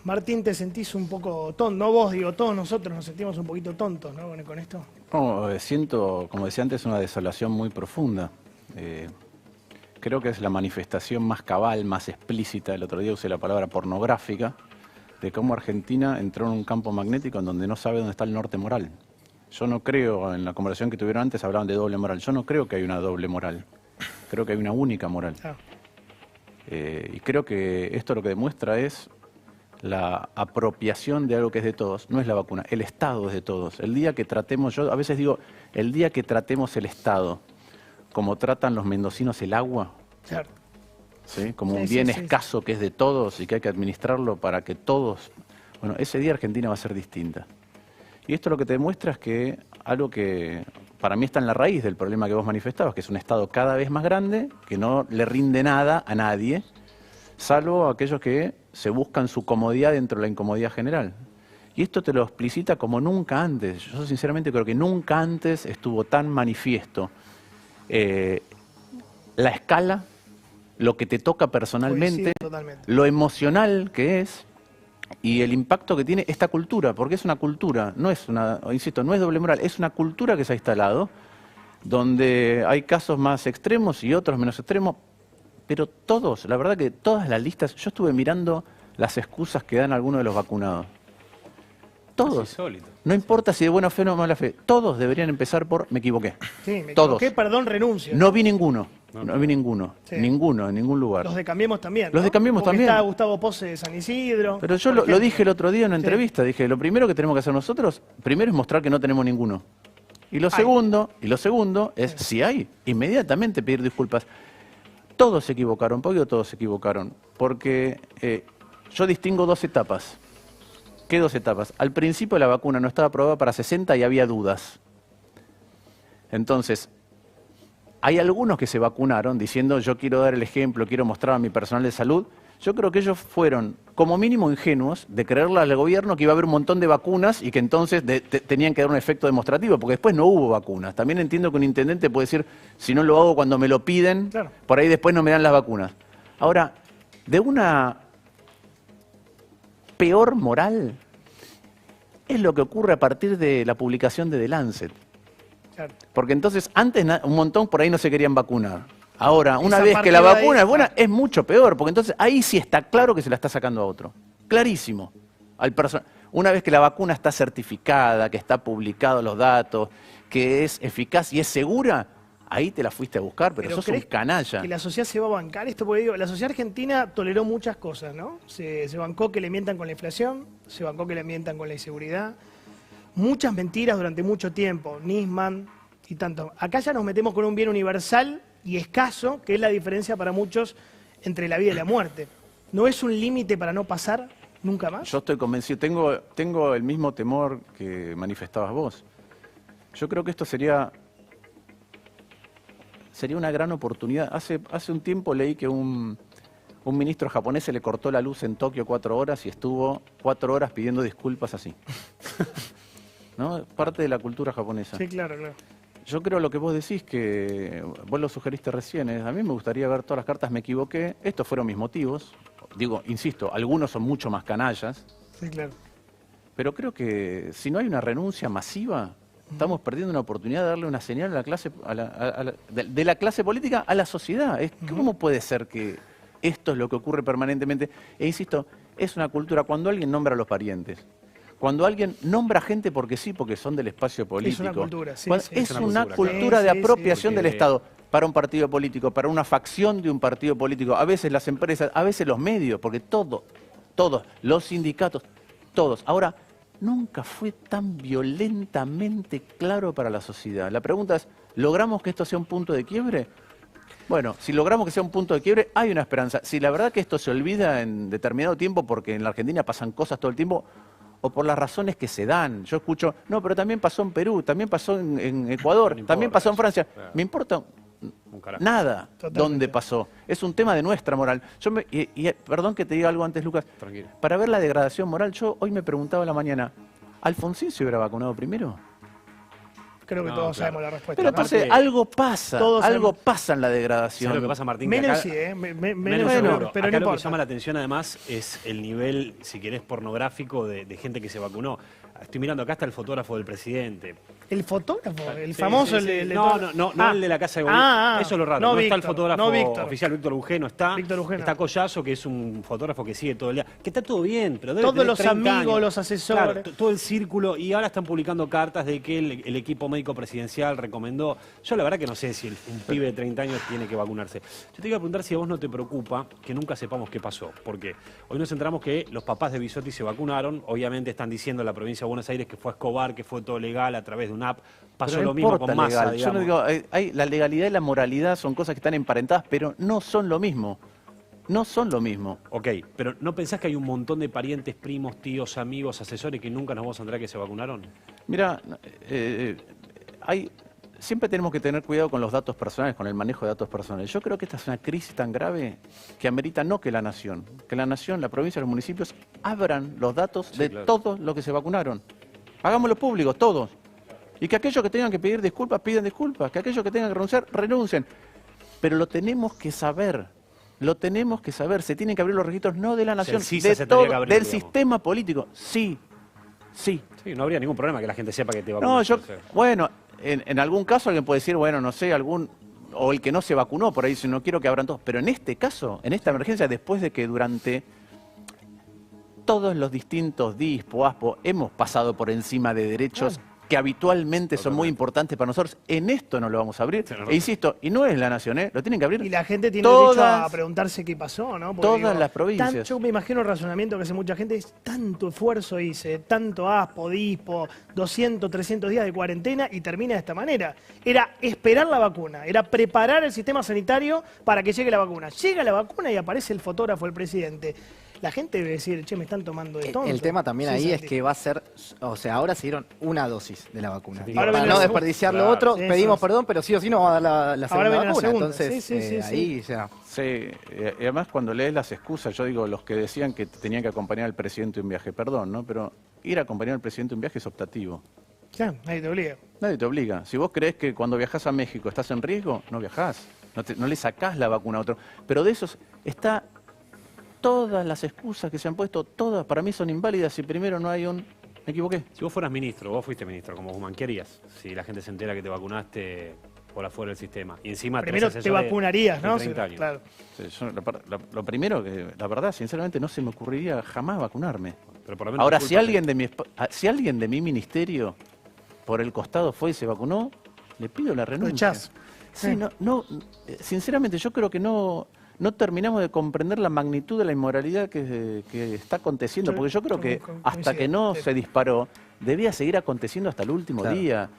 Martín, te sentís un poco tonto, no vos, digo, todos nosotros nos sentimos un poquito tontos, ¿no? Con esto. No, siento, como decía antes, una desolación muy profunda. Creo que es la manifestación más cabal, más explícita, el otro día usé la palabra pornográfica, de cómo Argentina entró en un campo magnético en donde no sabe dónde está el norte moral. Yo no creo, en la conversación que tuvieron antes hablaban de doble moral, yo no creo que hay una doble moral, creo que hay una única moral. Ah. Y creo que esto lo que demuestra es la apropiación de algo que es de todos, no es la vacuna, el Estado es de todos. El día que tratemos, yo a veces digo, el día que tratemos el Estado como tratan los mendocinos el agua, Claro. ¿sí? Como Sí, un sí, bien sí, escaso que es de todos y que hay que administrarlo para que todos... Bueno, ese día Argentina va a ser distinta. Y esto lo que te demuestra es que algo que para mí está en la raíz del problema que vos manifestabas, que es un Estado cada vez más grande, que no le rinde nada a nadie, salvo a aquellos que se buscan su comodidad dentro de la incomodidad general. Y esto te lo explicita como nunca antes. Yo sinceramente creo que nunca antes estuvo tan manifiesto la escala, lo que te toca personalmente, lo emocional que es y el impacto que tiene esta cultura, porque es una cultura, no es una, insisto, no es doble moral, es una cultura que se ha instalado, donde hay casos más extremos y otros menos extremos, pero todos, la verdad que todas las listas, yo estuve mirando las excusas que dan algunos de los vacunados. Todos. No importa si de buena fe o mala fe, todos deberían empezar por me equivoqué. Sí, me todos. equivoqué, perdón, renuncio. No vi ninguno. No vi ninguno. Sí. Ninguno, en ningún lugar. Los de Cambiemos también, ¿no? Los de Cambiemos Porque también. Está Gustavo Pose de San Isidro. Pero yo lo dije el otro día en una entrevista. Dije, lo primero que tenemos que hacer nosotros, primero es mostrar que no tenemos ninguno. Y lo segundo es, si hay, inmediatamente pedir disculpas. Todos se equivocaron. ¿Por qué todos se equivocaron? Porque yo distingo dos etapas. ¿Qué dos etapas? Al principio la vacuna no estaba aprobada para 60 y había dudas. Entonces, hay algunos que se vacunaron diciendo yo quiero dar el ejemplo, quiero mostrar a mi personal de salud. Yo creo que ellos fueron como mínimo ingenuos de creerle al gobierno que iba a haber un montón de vacunas y que entonces tenían que dar un efecto demostrativo, porque después no hubo vacunas. También entiendo que un intendente puede decir, si no lo hago cuando me lo piden, claro, por ahí después no me dan las vacunas. Ahora, de una peor moral es lo que ocurre a partir de la publicación de The Lancet. Claro. Porque entonces antes un montón por ahí no se querían vacunar. Ahora, una vez que la vacuna es buena, es mucho peor, porque entonces ahí sí está claro que se la está sacando a otro. Clarísimo. Una vez que la vacuna está certificada, que está publicados los datos, que es eficaz y es segura, ahí te la fuiste a buscar, pero sos un canalla. ¿Que la sociedad se va a bancar esto? Porque digo, la sociedad argentina toleró muchas cosas, ¿no? Se bancó que le mientan con la inflación, se bancó que le mientan con la inseguridad, muchas mentiras durante mucho tiempo, Nisman y tanto. Acá ya nos metemos con un bien universal y escaso, que es la diferencia para muchos entre la vida y la muerte. ¿No es un límite para no pasar nunca más? Yo estoy convencido, tengo el mismo temor que manifestabas vos. Yo creo que esto sería una gran oportunidad. Hace un tiempo leí que un ministro japonés se le cortó la luz en Tokio 4 horas y estuvo 4 horas pidiendo disculpas así. ¿No? Parte de la cultura japonesa. Sí, claro, claro. Yo creo lo que vos decís, que vos lo sugeriste recién, a mí me gustaría ver todas las cartas, me equivoqué, estos fueron mis motivos. Digo, insisto, algunos son mucho más canallas. Sí, claro. Pero creo que si no hay una renuncia masiva, estamos perdiendo una oportunidad de darle una señal a la clase, de la clase política a la sociedad. ¿Cómo puede ser que esto es lo que ocurre permanentemente? E insisto, es una cultura, cuando alguien nombra a los parientes, cuando alguien nombra gente porque sí, porque son del espacio político. Es una cultura, sí. Es una cultura de apropiación del Estado para un partido político, para una facción de un partido político, a veces las empresas, a veces los medios, porque todos, los sindicatos, todos. Ahora, nunca fue tan violentamente claro para la sociedad. La pregunta es, ¿logramos que esto sea un punto de quiebre? Bueno, si logramos que sea un punto de quiebre, hay una esperanza. Si la verdad que esto se olvida en determinado tiempo, porque en la Argentina pasan cosas todo el tiempo, o por las razones que se dan. Yo escucho, no, pero también pasó en Perú, también pasó en Ecuador, también pasó en Francia. Claro. Me importa nada dónde pasó. Es un tema de nuestra moral. Perdón que te diga algo antes, Lucas. Tranquilo. Para ver la degradación moral, yo hoy me preguntaba a la mañana, ¿Alfonsín se hubiera vacunado primero? Creo que todos sabemos la respuesta. Pero ¿no? entonces algo pasa, Todos algo sabemos. pasa en la degradación. ¿Sabes lo que pasa, Martín? Que Menos acá- sí, menos Menos seguro, seguro. pero Acá no lo que importa. llama la atención además es el nivel, si querés, pornográfico de gente que se vacunó. Estoy mirando, acá está el fotógrafo del presidente. El fotógrafo, el Sí, famoso, sí, sí. el de No, todo- no el de la Casa de Gobierno. Eso es lo raro. No, está el fotógrafo oficial, Víctor Bujé, no está. Víctor Bujé no. Está Collazo, que es un fotógrafo que sigue todo el día. Que está todo bien, pero debe Todos tener los 30 amigos, años. los asesores. Claro, todo el círculo. Y ahora están publicando cartas de que el equipo médico presidencial recomendó. Yo la verdad que no sé si un pibe de 30 años tiene que vacunarse. Yo te iba a preguntar si a vos no te preocupa que nunca sepamos qué pasó. Porque hoy nos enteramos que los papás de Bisotti se vacunaron. Obviamente están diciendo en la provincia de Buenos Aires que fue Escobar, que fue todo legal a través de una app. Pasó Pero no lo mismo importa con Massa, legal. Yo no digamos. digo, la legalidad y la moralidad son cosas que están emparentadas, pero no son lo mismo. No son lo mismo. Ok, pero ¿no pensás que hay un montón de parientes, primos, tíos, amigos, asesores que nunca nos vamos a enterar que se vacunaron? Mira, siempre tenemos que tener cuidado con los datos personales, con el manejo de datos personales. Yo creo que esta es una crisis tan grave que amerita no que la nación, la provincia, los municipios abran los datos de claro. todos los que se vacunaron. Hagámoslo público, todos. Y que aquellos que tengan que pedir disculpas, pidan disculpas. Que aquellos que tengan que renunciar, renuncien. Pero lo tenemos que saber. Lo tenemos que saber. Se tienen que abrir los registros no de la nación, CISA de se tendría que todo, abrir, del digamos. sistema político. Sí, sí. Sí, no habría ningún problema que la gente sepa que te No, vacunaste. bueno, en algún caso alguien puede decir, bueno, no sé, o el que no se vacunó, por ahí dice, no quiero que abran todos. Pero en este caso, en esta emergencia, después de que durante todos los distintos DISPO, ASPO, hemos pasado por encima de derechos que habitualmente son muy importantes para nosotros, en esto no lo vamos a abrir. E insisto, y no es la nación, lo tienen que abrir. Y la gente tiene todas, derecho a preguntarse qué pasó, ¿no? Porque, todas las provincias. Yo me imagino el razonamiento que hace mucha gente, es tanto esfuerzo hice, tanto ASPO, DISPO, 200, 300 días de cuarentena y termina de esta manera. Era esperar la vacuna, era preparar el sistema sanitario para que llegue la vacuna. Llega la vacuna y aparece el fotógrafo, el presidente. La gente debe decir, che, me están tomando de tonto. El tema también Sí, ahí es Santi. que va a ser, o sea, ahora se dieron una dosis de la vacuna. Sí. Y Ahora para viene no la desperdiciar segunda. lo otro, Claro. Sí, pedimos sí. perdón, pero sí o sí nos va a dar la Ahora segunda viene la vacuna. segunda. Entonces, Sí. ahí, o sea, Sí, y además cuando lees las excusas, yo digo, los que decían que tenían que acompañar al presidente en un viaje, perdón, ¿no? Pero ir a acompañar al presidente en un viaje es optativo. Claro, nadie te obliga. Nadie te obliga. Si vos crees que cuando viajás a México estás en riesgo, no viajás. No le sacás la vacuna a otro. Pero de esos está todas las excusas que se han puesto, todas para mí son inválidas si primero no hay un... ¿Me equivoqué? Si vos fueras ministro, vos fuiste ministro como Guzmán, ¿qué harías si la gente se entera que te vacunaste por afuera del sistema? Y encima Primero tenés te asesores vacunarías, de ¿no? 30 años. Claro. Sí, yo, lo primero que, la verdad, sinceramente, no se me ocurriría jamás vacunarme. Pero por lo menos Ahora, discúlpate. si alguien de mi ministerio por el costado fue y se vacunó, le pido la renuncia. Rechazo. Sí, sinceramente, yo creo que no terminamos de comprender la magnitud de la inmoralidad que está aconteciendo, porque yo creo que hasta que no se disparó, debía seguir aconteciendo hasta el último Claro. día.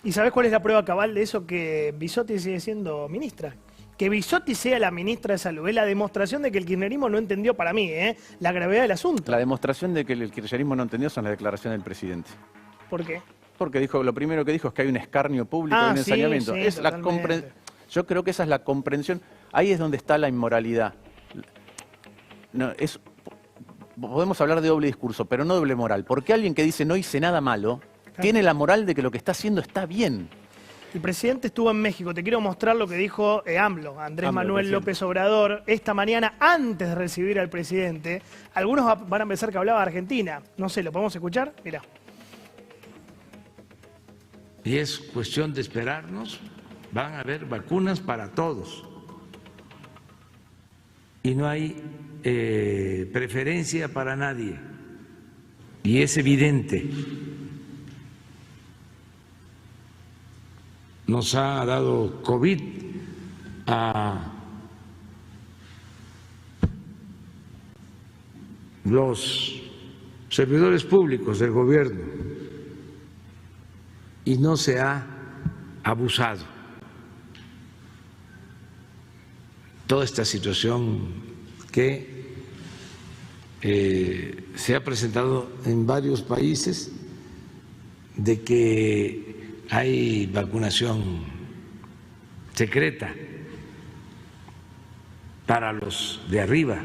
¿Y sabés cuál es la prueba cabal de eso? Que Bisotti sigue siendo ministra. Que Bisotti sea la ministra de Salud es la demostración de que el kirchnerismo no entendió, para mí, la gravedad del asunto. La demostración de que el kirchnerismo no entendió son las declaraciones del presidente. ¿Por qué? Porque lo primero que dijo es que hay un escarnio público y un Sí, ensañamiento. sí, Es totalmente. yo creo que esa es la comprensión. Ahí es donde está la inmoralidad. Podemos hablar de doble discurso, pero no doble moral. Porque alguien que dice no hice nada malo, tiene la moral de que lo que está haciendo está bien. El presidente estuvo en México. Te quiero mostrar lo que dijo AMLO, Andrés Manuel presidente. López Obrador, esta mañana antes de recibir al presidente. Algunos van a pensar que hablaba de Argentina. No sé, ¿lo podemos escuchar? Mirá. Y es cuestión de esperarnos, van a haber vacunas para todos. Y no hay preferencia para nadie. Y es evidente. Nos ha dado COVID a los servidores públicos del gobierno y no se ha abusado. Toda esta situación que se ha presentado en varios países de que hay vacunación secreta para los de arriba.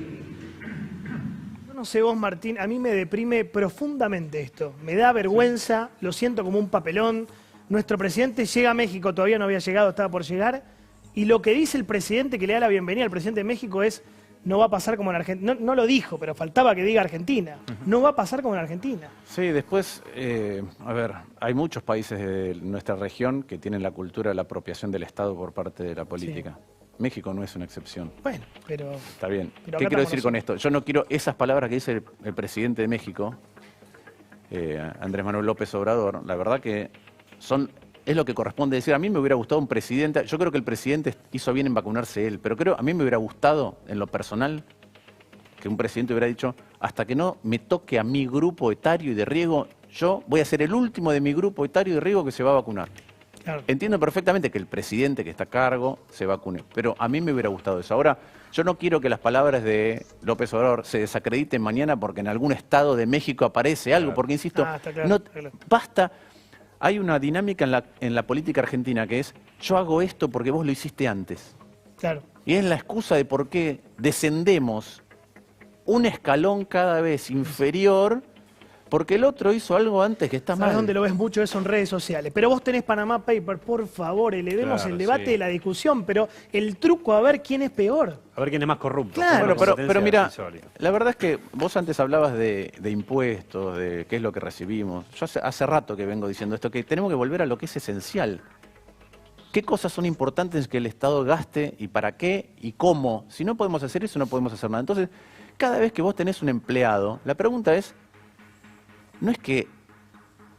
Yo no sé vos, Martín, a mí me deprime profundamente esto. Me da vergüenza, lo siento como un papelón. Nuestro presidente llega a México, todavía no había llegado, estaba por llegar, y lo que dice el presidente que le da la bienvenida al presidente de México es: no va a pasar como en Argentina. No lo dijo, pero faltaba que diga Argentina. No va a pasar como en Argentina. Sí, después, a ver, hay muchos países de nuestra región que tienen la cultura de la apropiación del Estado por parte de la política. Sí. México no es una excepción. Bueno, pero... Está bien. ¿Qué quiero decir con esto? Yo no quiero esas palabras que dice el presidente de México, Andrés Manuel López Obrador, la verdad que es lo que corresponde decir. A mí me hubiera gustado un presidente, yo creo que el presidente hizo bien en vacunarse él, pero a mí me hubiera gustado, en lo personal, que un presidente hubiera dicho: hasta que no me toque a mi grupo etario y de riesgo, yo voy a ser el último de mi grupo etario y de riesgo que se va a vacunar. Claro. Entiendo perfectamente que el presidente que está a cargo se vacune, pero a mí me hubiera gustado eso. Ahora, yo no quiero que las palabras de López Obrador se desacrediten mañana porque en algún estado de México aparece algo, porque insisto, basta. Hay una dinámica en la política argentina que es: yo hago esto porque vos lo hiciste antes. Claro. Y es la excusa de por qué descendemos un escalón cada vez inferior porque el otro hizo algo antes que está mal. ¿Sabes dónde lo ves mucho eso? En redes sociales. Pero vos tenés Panama Papers, por favor, elevemos el debate de la discusión, pero el truco a ver quién es peor. A ver quién es más corrupto. Claro. Bueno, pero mira, la verdad es que vos antes hablabas de impuestos, de qué es lo que recibimos. Yo hace rato que vengo diciendo esto, que tenemos que volver a lo que es esencial. ¿Qué cosas son importantes que el Estado gaste y para qué y cómo? Si no podemos hacer eso, no podemos hacer nada. Entonces, cada vez que vos tenés un empleado, la pregunta es: no es que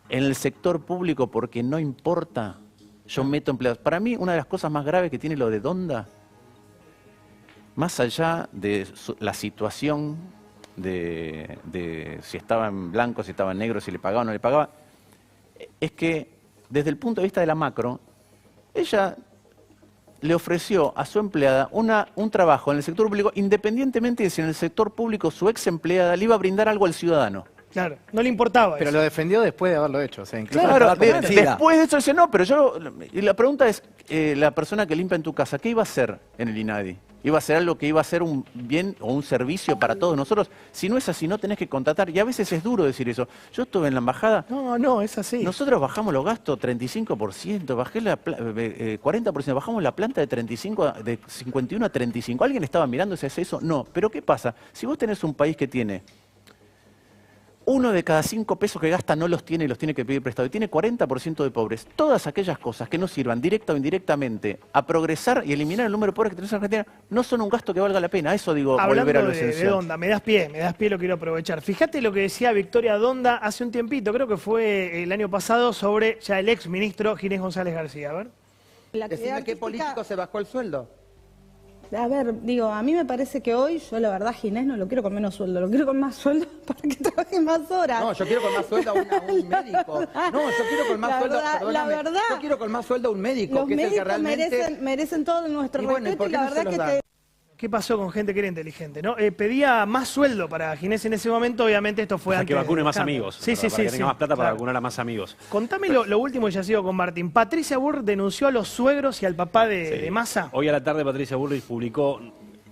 en el sector público, porque no importa, yo meto empleados. Para mí, una de las cosas más graves que tiene lo de Donda, más allá de la situación de si estaba en blanco, si estaba en negro, si le pagaba o no le pagaba, es que desde el punto de vista de la macro, ella le ofreció a su empleada un trabajo en el sector público, independientemente de si en el sector público su ex empleada le iba a brindar algo al ciudadano. Claro, no le importaba Pero eso. lo defendió después de haberlo hecho. O sea, claro, después de eso dice: no, pero y la pregunta es, la persona que limpia en tu casa, ¿qué iba a hacer en el INADI? ¿Iba a hacer algo que iba a ser un bien o un servicio para todos nosotros? Si no es así, no tenés que contratar. Y a veces es duro decir eso. Yo estuve en la embajada. No, es así. Nosotros bajamos los gastos 35%, bajé 40%, bajamos la planta de 51 a 35. ¿Alguien estaba mirando si hace eso? No. Pero ¿qué pasa? Si vos tenés un país que tiene 1 de cada 5 pesos que gasta no los tiene y los tiene que pedir prestado, y tiene 40% de pobres, todas aquellas cosas que no sirvan directa o indirectamente a progresar y eliminar el número de pobres que tenemos en Argentina no son un gasto que valga la pena. Eso digo, volver a lo esencial. De Donda, me das pie, lo quiero aprovechar. Fíjate lo que decía Victoria Donda hace un tiempito, creo que fue el año pasado, sobre ya el ex ministro Ginés González García. A ver. Decime qué político se bajó el sueldo. A ver, digo, a mí me parece que hoy, yo la verdad, Ginés, no lo quiero con menos sueldo, lo quiero con más sueldo para que trabaje más horas. No, yo quiero con más sueldo a un médico. No, yo quiero con más sueldo, perdóname, la verdad, yo quiero con más sueldo a un médico, los que es el que médicos realmente... merecen todo nuestro respeto, y la verdad que ¿Qué pasó con gente que era inteligente? ¿No? Pedía más sueldo para Ginés en ese momento, obviamente esto fue antes. Que vacune más amigos. Sí, para que tenga más plata para vacunar a más amigos. Contame lo último que ya sigo con Martín. Patricia Bullrich denunció a los suegros y al papá de Massa. Hoy a la tarde Patricia Bullrich publicó...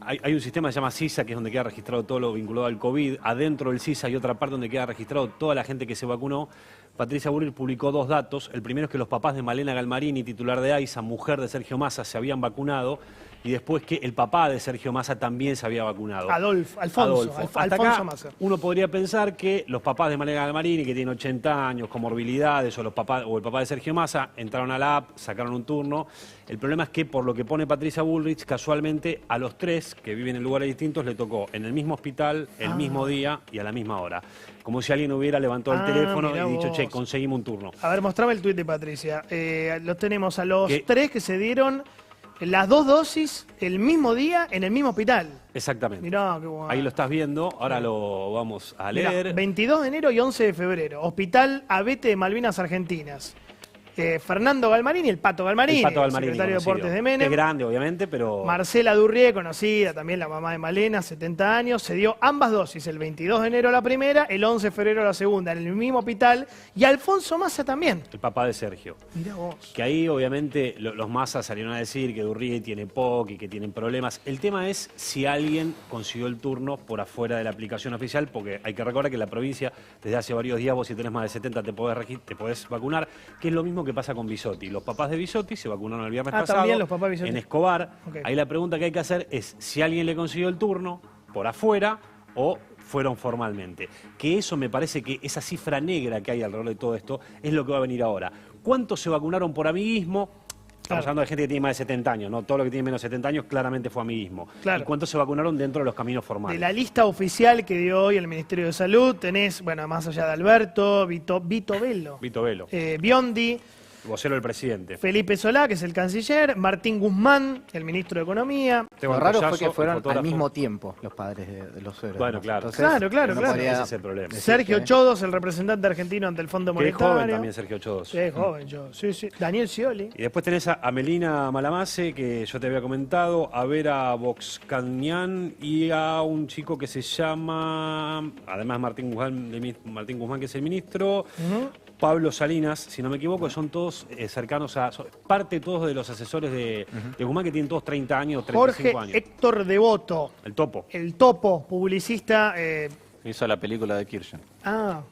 Hay un sistema que se llama CISA, que es donde queda registrado todo lo vinculado al COVID. Adentro del CISA hay otra parte donde queda registrado toda la gente que se vacunó. Patricia Bullrich publicó 2 datos. El primero es que los papás de Malena Galmarini, titular de AISA, mujer de Sergio Massa, se habían vacunado. Y después que el papá de Sergio Massa también se había vacunado. Alfonso Massa. Uno podría pensar que los papás de Malena Galmarini, que tienen 80 años, comorbilidades, o el papá de Sergio Massa, entraron a la app, sacaron un turno. El problema es que, por lo que pone Patricia Bullrich, casualmente a los 3, que viven en lugares distintos, le tocó en el mismo hospital, el mismo día y a la misma hora. Como si alguien hubiera levantado el teléfono y dicho: che, conseguimos un turno. A ver, mostrame el tuit de Patricia. Los tenemos a los 3 que se dieron las 2 dosis el mismo día en el mismo hospital. Exactamente. Mirá, qué bueno. Ahí lo estás viendo, ahora lo vamos a leer. Mirá, 22 de enero y 11 de febrero. Hospital Abete de Malvinas Argentinas. Fernando Galmarini, el Pato Galmarini, secretario de Deportes de Menem. Es grande, obviamente, pero... Marcela Durrié, conocida, también la mamá de Malena, 70 años, se dio ambas dosis, el 22 de enero la primera, el 11 de febrero la segunda, en el mismo hospital, y Alfonso Massa también. El papá de Sergio. Mirá vos. Que ahí, obviamente, los Massa salieron a decir que Durrié tiene POC y que tienen problemas. El tema es si alguien consiguió el turno por afuera de la aplicación oficial, porque hay que recordar que en la provincia, desde hace varios días, vos si tenés más de 70 te podés vacunar, que es lo mismo que que pasa con Bisotti. Los papás de Bisotti se vacunaron el viernes Ah, pasado también los papás de Bisotti. en Escobar. Ok. Ahí la pregunta que hay que hacer es si alguien le consiguió el turno por afuera o fueron formalmente. Que eso me parece que esa cifra negra que hay alrededor de todo esto es lo que va a venir ahora. ¿Cuántos se vacunaron por amiguismo? Estamos hablando de gente que tiene más de 70 años, ¿no? Todo lo que tiene menos de 70 años claramente fue amiguismo. Claro. ¿Y cuántos se vacunaron dentro de los caminos formales? De la lista oficial que dio hoy el Ministerio de Salud, tenés, bueno, más allá de Alberto, Vito Bello, Vito Velo, Biondi, vocero del presidente. Felipe Solá, que es el canciller, Martín Guzmán, el ministro de Economía. Esteban Lo raro fue Collazo, que el fueron al fotógrafo. mismo tiempo los padres de los suegros. Bueno, ¿no? claro. Claro, claro. Ese es el problema. Sergio Chodos, el representante argentino ante el Fondo Que es Monetario. joven también Sergio Chodos. Sí, es joven yo. Sí, sí. Daniel Scioli. Y después tenés a Melina Malamase, que yo te había comentado, a Vera Boxcañán y a un chico que se llama, además Martín Guzmán, que es el ministro, Pablo Salinas, si no me equivoco, son todos cercanos a, son parte todos de los asesores de Guzmán, que tienen todos 30 años, 35 Jorge años. Héctor Devoto, El topo. el topo, publicista. Hizo la película de Kirchner.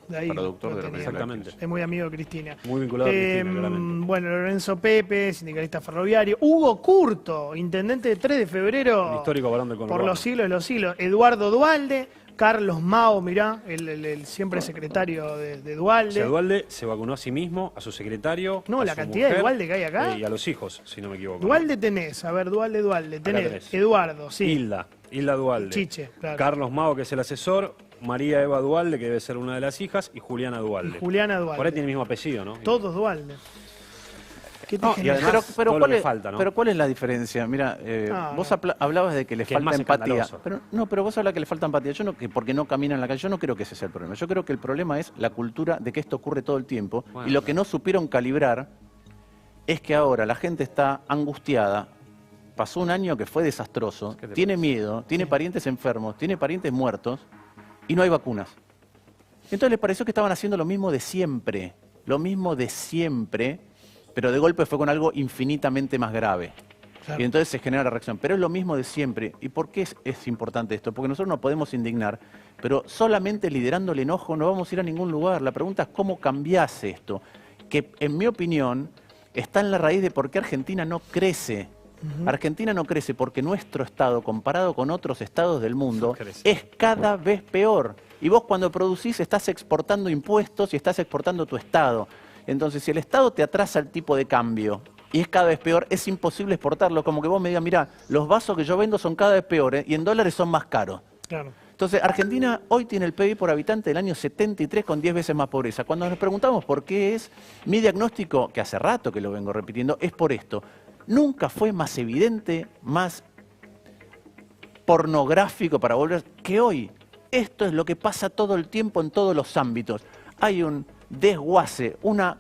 De ahí. Productor lo de la tenía. película. Exactamente. Es muy amigo de Cristina. Muy vinculado a Cristina, claramente. Bueno, Lorenzo Pepe, sindicalista ferroviario. Hugo Curto, intendente de 3 de febrero. Un histórico varón del Por conurbano. los siglos de los siglos. Eduardo Dualde, Carlos Mao, mirá, el siempre secretario de O Dualde. sea, Dualde se vacunó a sí mismo, a su secretario. No, a la su cantidad de mujer, Dualde que hay acá. y a los hijos, si no me equivoco. Dualde tenés, a ver, Dualde. Tenés tenés. Eduardo, sí. Hilda Dualde. Chiche, claro. Carlos Mao, que es el asesor. María Eva Dualde, que debe ser una de las hijas. Y Juliana Dualde. Juliana Dualde. Por ahí tiene el mismo apellido, ¿no? Todos Dualde. ¿Qué te No, y genera? además, todo lo que ¿cuál es, falta, ¿no? pero ¿cuál es la diferencia? Mira, vos hablabas de que le Que es falta más empatía. escandaloso. Pero vos hablas que le falta empatía. Yo no, que porque no camina en la calle. Yo no creo que ese sea el problema. Yo creo que el problema es la cultura de que esto ocurre todo el tiempo. Bueno, y lo que no supieron calibrar es que ahora la gente está angustiada. Pasó un año que fue desastroso. ¿Qué te Tiene pasa? miedo, tiene parientes enfermos, tiene parientes muertos y no hay vacunas. Entonces les pareció que estaban haciendo lo mismo de siempre. Lo mismo de siempre, pero de golpe fue con algo infinitamente más grave. Claro. Y entonces se genera la reacción. Pero es lo mismo de siempre. ¿Y por qué es importante esto? Porque nosotros no podemos indignar, pero solamente liderando el enojo no vamos a ir a ningún lugar. La pregunta es cómo cambiás esto, que en mi opinión está en la raíz de por qué Argentina no crece. Argentina no crece porque nuestro estado, comparado con otros estados del mundo, crece. es cada vez peor. Y vos cuando producís estás exportando impuestos y estás exportando tu estado. Entonces, si el estado te atrasa el tipo de cambio y es cada vez peor, es imposible exportarlo. Como que vos me digas, mirá, los vasos que yo vendo son cada vez peores y en dólares son más caros. Claro. Entonces, Argentina hoy tiene el PIB por habitante del año 73 con 10 veces más pobreza. Cuando nos preguntamos por qué es, mi diagnóstico, que hace rato que lo vengo repitiendo, es por esto. Nunca fue más evidente, más pornográfico para volver que hoy. Esto es lo que pasa todo el tiempo en todos los ámbitos. Hay un desguace, una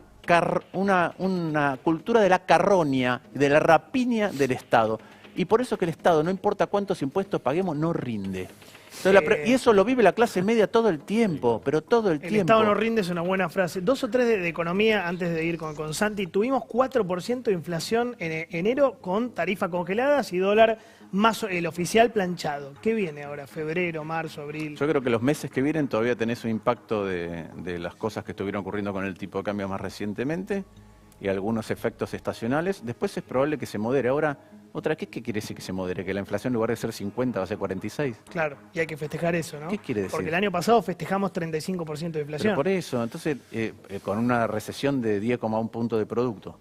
cultura de la carroña, de la rapiña del Estado. Y por eso que el Estado, no importa cuántos impuestos paguemos, no rinde. Entonces, y eso lo vive la clase media todo el tiempo, pero todo el El tiempo. Estado no rinde es una buena frase. 2 o 3 de economía antes de ir con Santi. Tuvimos 4% de inflación en enero con tarifas congeladas y dólar más el oficial planchado. ¿Qué viene ahora? ¿Febrero, marzo, abril? Yo creo que los meses que vienen todavía tenés un impacto de las cosas que estuvieron ocurriendo con el tipo de cambio más recientemente y algunos efectos estacionales. Después es probable que se modere. Ahora, ¿qué quiere decir que se modere? ¿Que la inflación en lugar de ser 50 va a ser 46? Claro, y hay que festejar eso, ¿no? ¿Qué quiere decir? Porque el año pasado festejamos 35% de inflación. Pero por eso, entonces, con una recesión de 10,1 puntos de producto.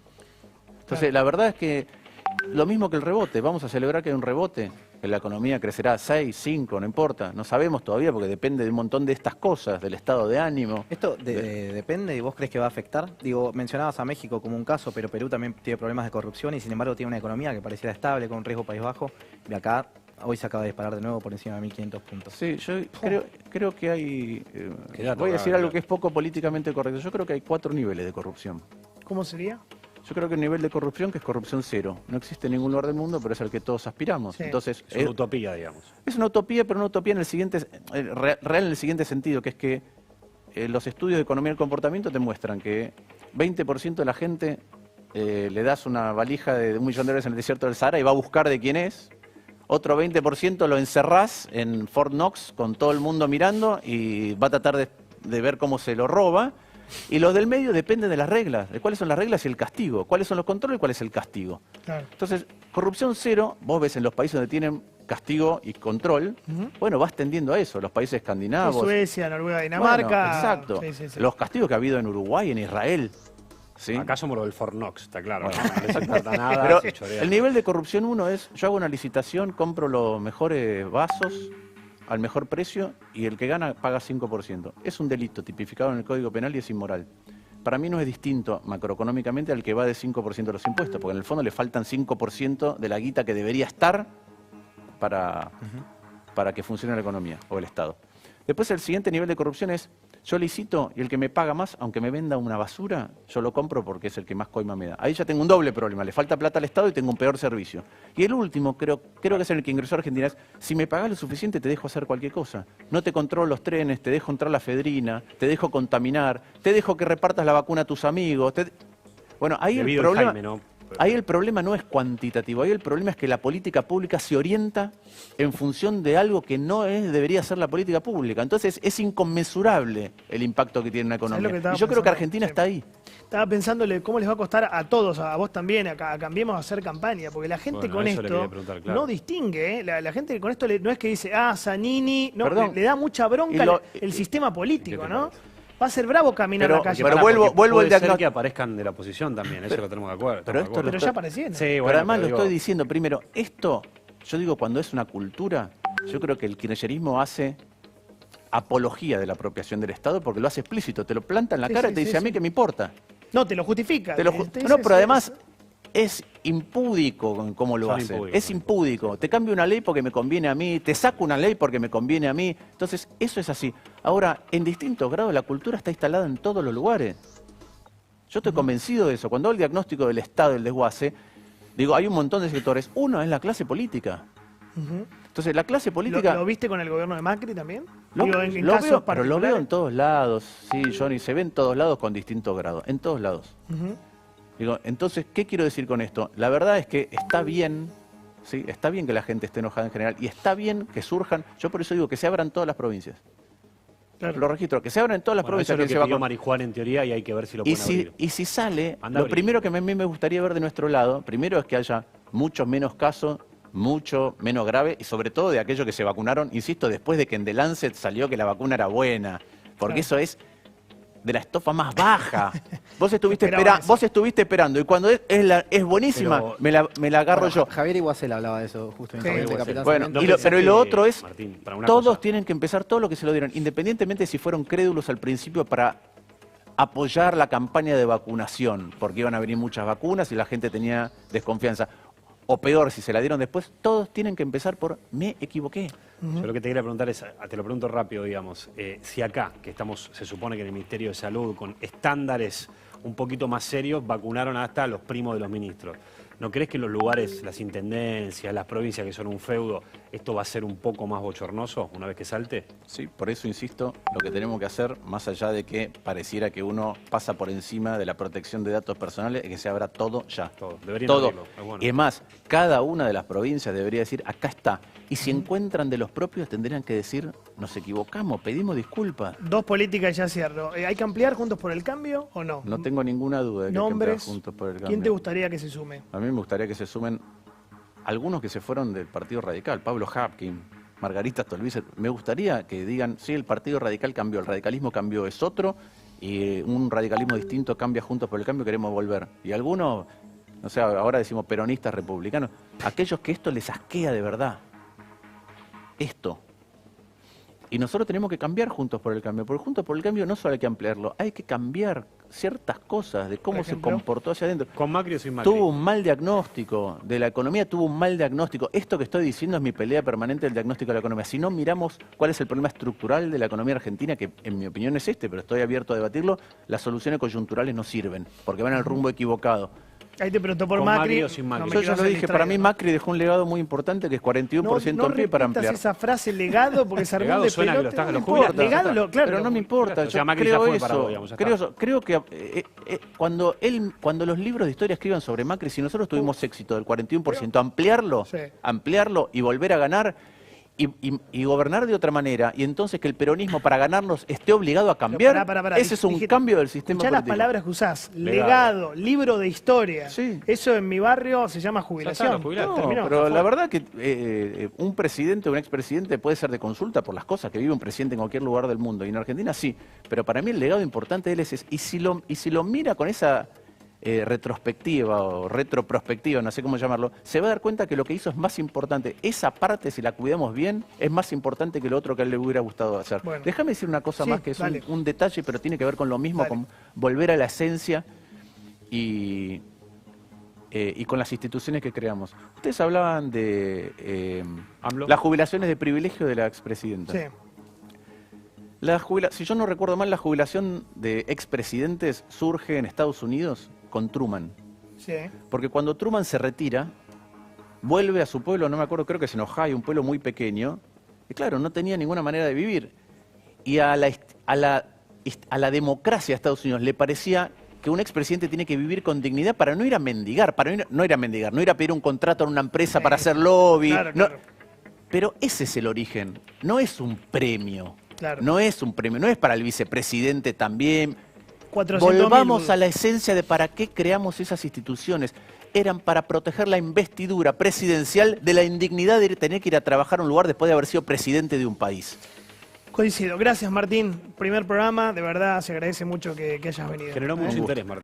Entonces, la verdad es que lo mismo que el rebote, vamos a celebrar que hay un rebote, que la economía crecerá 6, 5, no importa, no sabemos todavía porque depende de un montón de estas cosas, del estado de ánimo. ¿Esto depende y vos crees que va a afectar? Digo, mencionabas a México como un caso, pero Perú también tiene problemas de corrupción y sin embargo tiene una economía que pareciera estable, con un riesgo país bajo. Y acá hoy se acaba de disparar de nuevo por encima de 1.500 puntos. Sí, yo creo que hay... Qué dato voy a decir raro. algo que es poco políticamente correcto. Yo creo que hay 4 niveles de corrupción. ¿Cómo sería? Yo creo que el nivel de corrupción que es corrupción cero. No existe en ningún lugar del mundo, pero es el que todos aspiramos. Sí. Entonces, Es una utopía, digamos. es una utopía, pero una utopía en el siguiente, real en el siguiente sentido, que es que los estudios de economía del comportamiento te muestran que 20% de la gente le das una valija de $1 millón en el desierto del Sahara y va a buscar de quién es. Otro 20% lo encerrás en Fort Knox con todo el mundo mirando y va a tratar de ver cómo se lo roba. Y los del medio dependen de las reglas, de cuáles son las reglas y el castigo, cuáles son los controles y cuál es el castigo. Claro. Entonces, corrupción cero, vos ves en los países donde tienen castigo y control, bueno, vas tendiendo a eso, los países escandinavos. Suecia, Noruega, Dinamarca. Bueno, exacto. Sí, sí, sí. Los castigos que ha habido en Uruguay, en Israel. ¿Sí? Acá somos lo del Fornox, está claro. Bueno, ¿no? No les importa nada, Pero se chorean. el nivel de corrupción uno es, yo hago una licitación, compro los mejores vasos al mejor precio y el que gana paga 5%. Es un delito tipificado en el Código Penal y es inmoral. Para mí no es distinto macroeconómicamente al que va de 5% de los impuestos, porque en el fondo le faltan 5% de la guita que debería estar para que funcione la economía o el Estado. Después el siguiente nivel de corrupción es, yo licito y el que me paga más, aunque me venda una basura, yo lo compro porque es el que más coima me da. Ahí ya tengo un doble problema, le falta plata al Estado y tengo un peor servicio. Y el último, creo que es en el que ingresó a Argentina, es, si me pagás lo suficiente te dejo hacer cualquier cosa. No te controlo los trenes, te dejo entrar la efedrina, te dejo contaminar, te dejo que repartas la vacuna a tus amigos. Bueno, ahí Debido el al problema... Jaime, ¿no? Ahí el problema no es cuantitativo, ahí el problema es que la política pública se orienta en función de algo que no debería ser la política pública. Entonces es inconmensurable el impacto que tiene en la ¿Sabés lo economía. que estaba Y yo creo que pensando? Argentina Sí. está ahí. Estaba pensándole cómo les va a costar a todos, a vos también, a Cambiemos a hacer campaña, porque la gente Bueno, con eso le esto quería preguntar, claro. no distingue, ¿eh? La gente con esto no es que dice, Zanini, no, Perdón. le da mucha bronca el sistema político, ¿Qué te ¿no? parece? Va a ser bravo caminar Pero- la calle. pero Pará, vuelvo porque al puede ser diagnóstico. que aparezcan de la oposición también, eso lo tenemos de acuerdo. Pero estamos de esto acuerdo. Pero ya aparecieron. Sí, Pero bueno, además lo digo, estoy diciendo, primero, esto, yo digo cuando es una cultura, yo creo que el kirchnerismo hace apología de la apropiación del Estado porque lo hace explícito, te lo planta en la Sí, cara sí, y te sí, dice, a mí sí. que me importa. No, te lo justifica. Te lo no, pero además es impúdico con cómo lo Son hace. impúdicos, Es son impúdico. Te cambio una ley porque me conviene a mí, te saco una ley porque me conviene a mí. Entonces, eso es así. Ahora, en distintos grados, la cultura está instalada en todos los lugares. Yo estoy convencido de eso. Cuando hago el diagnóstico del Estado, del desguace, digo, hay un montón de sectores. Uno es la clase política. Entonces, la clase política... ¿Lo viste con el gobierno de Macri también? Lo, Digo, en lo casos veo, pero lo veo particulares. en todos lados. Sí, Johnny, se ve en todos lados con distintos grados. En todos lados. Ujú. Digo, entonces, ¿qué quiero decir con esto? La verdad es que está bien, ¿sí? Está bien que la gente esté enojada en general y está bien que surjan, yo por eso digo que se abran todas las provincias. Claro. Lo registro, que se abran todas las Bueno, eso provincias. es lo que que se va pidió con- Marijuán en teoría y hay que ver si lo y, pueden si, abrir. y si sale, Anda a lo abrir. primero que a mí me gustaría ver de nuestro lado, primero es que haya muchos menos casos, mucho menos grave y sobre todo de aquellos que se vacunaron, insisto, después de que en The Lancet salió que la vacuna era buena, porque Claro. eso es de la estofa más baja. Vos estuviste, Esperaba eso. vos estuviste esperando y cuando es buenísima, Pero- me la agarro Bueno, yo. Javier Iguacel hablaba de eso justo en Sí, el Iguacel. Capitán Bueno, Sarmiento. y lo- pero y lo otro es, Martín, para una todos cosa. tienen que empezar todo lo que se lo dieron, independientemente si fueron crédulos al principio para apoyar la campaña de vacunación, porque iban a venir muchas vacunas y la gente tenía desconfianza. O peor, si se la dieron después, todos tienen que empezar por me equivoqué. Yo lo que te quería preguntar es, te lo pregunto rápido, digamos, si acá, que estamos, se supone que en el Ministerio de Salud, con estándares un poquito más serios, vacunaron hasta a los primos de los ministros. ¿No crees que los lugares, las intendencias, las provincias que son un feudo, esto va a ser un poco más bochornoso una vez que salte? Sí, por eso insisto, lo que tenemos que hacer, más allá de que pareciera que uno pasa por encima de la protección de datos personales, es que se abra todo ya. Todo, deberían Todo. abrirlo, es bueno. Y es más, cada una de las provincias debería decir, acá está. Y si encuentran de los propios, tendrían que decir, nos equivocamos, pedimos disculpas. Dos políticas y ya cierro. ¿Hay que ampliar Juntos por el Cambio o no? No tengo ninguna duda de que hay que Nombres. empezar juntos por el cambio. ¿Quién te gustaría que se sume? A mí me gustaría que se sumen algunos que se fueron del Partido Radical, Pablo Hapkin, Margarita Stolbizer. Me gustaría que digan, sí, el Partido Radical cambió, el radicalismo cambió, es otro, y un radicalismo distinto cambia Juntos por el Cambio, queremos volver. Y algunos, no sé, ahora decimos peronistas, republicanos, aquellos que esto les asquea de verdad. Esto. Y nosotros tenemos que cambiar Juntos por el Cambio, porque Juntos por el Cambio no solo hay que ampliarlo, hay que cambiar ciertas cosas de cómo Por se ejemplo, comportó hacia adentro. ¿Con Macri o sin Macri? Tuvo un mal diagnóstico de la economía, tuvo un mal diagnóstico. Esto que estoy diciendo es mi pelea permanente del diagnóstico de la economía. Si no miramos cuál es el problema estructural de la economía argentina, que en mi opinión es este, pero estoy abierto a debatirlo, las soluciones coyunturales no sirven, porque van al rumbo equivocado. Ahí te preguntó por ¿Con Macri. Macri o sin Macri? me Yo quiero ya lo hacer dije, para mí distraído. Macri dejó un legado muy importante que es 41% en pie para repitas ampliar. esa frase legado porque se armó Legado de suena que lo pelote. estás- No lo jubilas, importa. Legado, ya está. claro. Pero no me importa, O sea, yo Macri ya creo fue eso, parado, digamos, ya creo está. eso. Creo que cuando los libros de historia escriban sobre Macri, si nosotros tuvimos éxito del 41%, ampliarlo Sí. y volver a ganar, y gobernar de otra manera, y entonces que el peronismo para ganarnos esté obligado a cambiar, Pará. ese es un cambio del sistema Escuchá las político. palabras que usás. Legado, libro de historia. Sí. Eso en mi barrio se llama jubilación. Ya está, jubilado. No, Terminó. pero la verdad que un presidente o un expresidente puede ser de consulta por las cosas que vive un presidente en cualquier lugar del mundo. Y en Argentina sí. Pero para mí el legado importante de él es ese. Y si lo mira con esa retrospectiva o retroprospectiva, no sé cómo llamarlo, se va a dar cuenta que lo que hizo es más importante. Esa parte, si la cuidamos bien, es más importante que lo otro que a él le hubiera gustado hacer. Bueno. Déjame decir una cosa Sí, más que es dale. un detalle, pero tiene que ver con lo mismo, Dale. con volver a la esencia y con las instituciones que creamos. Ustedes hablaban de AMLO. las jubilaciones de privilegio de la expresidenta. Sí. Si yo no recuerdo mal, la jubilación de expresidentes surge en Estados Unidos con Truman. Sí. Porque cuando Truman se retira, vuelve a su pueblo, no me acuerdo, creo que es en Ohio, un pueblo muy pequeño, y claro, no tenía ninguna manera de vivir. Y a la democracia de Estados Unidos le parecía que un expresidente tiene que vivir con dignidad para no ir a mendigar, no ir a pedir un contrato en una empresa para hacer lobby. Claro, no. claro. Pero ese es el origen, no es un premio. Claro. No es un premio, no es para el vicepresidente también. 400.000. Volvamos a la esencia de para qué creamos esas instituciones. Eran para proteger la investidura presidencial de la indignidad de tener que ir a trabajar a un lugar después de haber sido presidente de un país. Coincido. Gracias, Martín. Primer programa. De verdad, se agradece mucho que hayas venido. Generó mucho interés, Martín.